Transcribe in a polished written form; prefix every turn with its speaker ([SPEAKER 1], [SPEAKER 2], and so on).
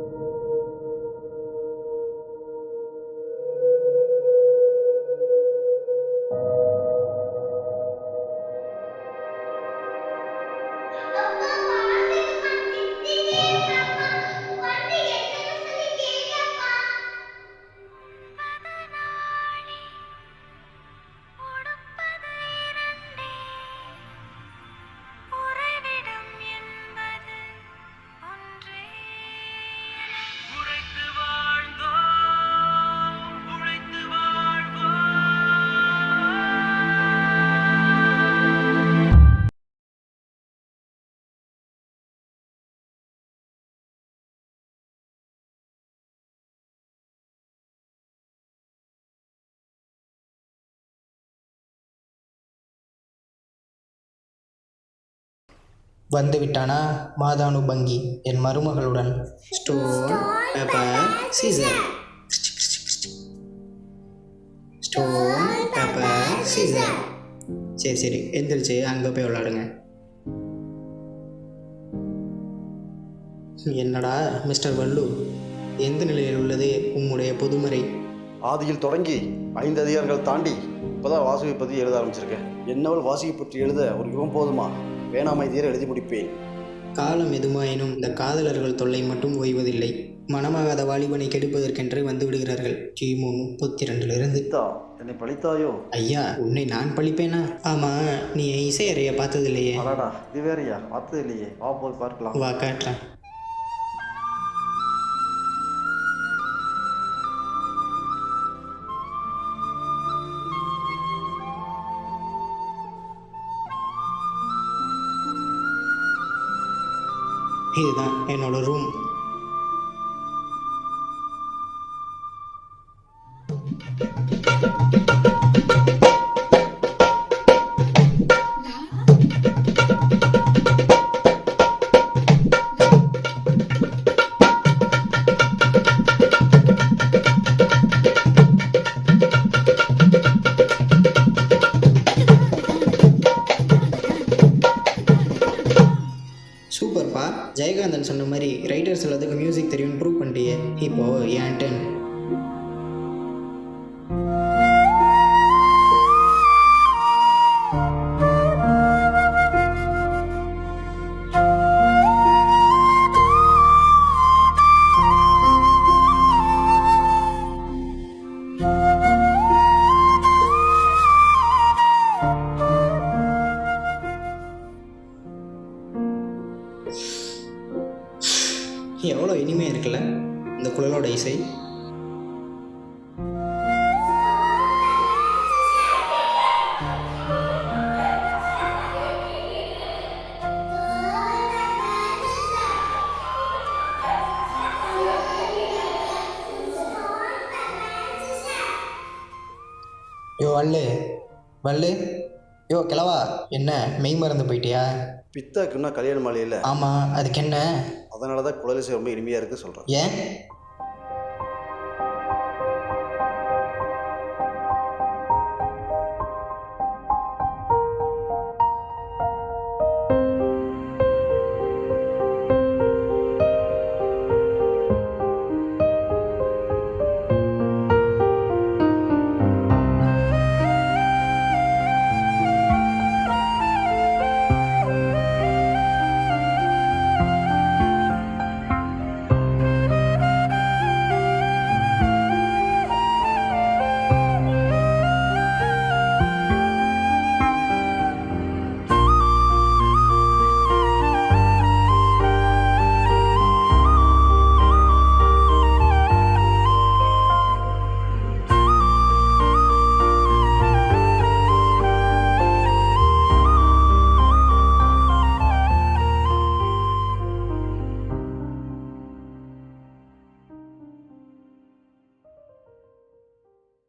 [SPEAKER 1] அப்பா பாத்துக்குமா திட்டிட்டே இருக்காப்பா வந்து என்னன்னு சொல்லி கேட்டப்பா பதனாளி உடுப்பது இரண்டே உறைவிடம் என்பது ஒன்றே
[SPEAKER 2] உழைத்து வாழ்ந்தோம் உழைத்து வாழ்வோம்.
[SPEAKER 3] வந்து விட்டானா மாதானுபங்கி என் மருமகளுடன். Stone paper scissor. Stone paper scissor. சரி சரி எந்திரிச்சு அங்கே போய் விளாடுங்க. என்னடா மிஸ்டர் வள்ளு, எந்த நிலையில் உள்ளது உம்முடைய பொதுமறை?
[SPEAKER 4] ஆதியில் தொடங்கி 5 அதிகாரங்கள் தாண்டி இப்போதான் வாசுகை பற்றி எழுத ஆரம்பிச்சிருக்கேன். என்னவள் வாசுகை பற்றி எழுத ஒரு யுகம் போதுமா? வேணாமை தீர எழுதி முடிப்பேன்.
[SPEAKER 3] காலம் எதுமாயினும் இந்த காதலர்கள் தொல்லை மட்டும் ஓய்வதில்லை. மனமாகாத வாலிபனை கெடுப்பதற்கென்று வந்து விடுகிறார்கள். கிமு 32
[SPEAKER 4] என்னை பழித்தாயோ?
[SPEAKER 3] ஐயா, உன்னை நான் பழிப்பேனா? ஆமா, நீ இசையறைய பார்த்ததில்லையே.
[SPEAKER 4] அடாடா, இது வேறையா? பார்த்தது இல்லையே. வா போய் பார்க்கலாம்.
[SPEAKER 3] வா காட்டுறேன். இதுதான் என்னோட ரூம். சூப்பர்ப்பா, ஜெயகாந்தன் சொன்ன மாதிரி ரைட்டர்ஸ் எல்லாத்துக்கும் மியூசிக் தெரியும்னு ப்ரூவ் பண்ணிட்டியே. இப்போ என் டென். எவ்வளோ இனிமையாக இருக்குல்ல இந்த குழலோட இசை. யோ வள்ளு வள்ளு, யோ கிழவா, என்ன மெய் மறந்து போயிட்டியா?
[SPEAKER 4] பித்தாக்கு இன்னும் கல்யாண மாலையில்.
[SPEAKER 3] ஆமாம், அதுக்கு என்ன?
[SPEAKER 4] அதனால தான் குழலிசை ரொம்ப இனிமையாக இருக்குது சொல்கிறேன்.
[SPEAKER 3] ஏன்?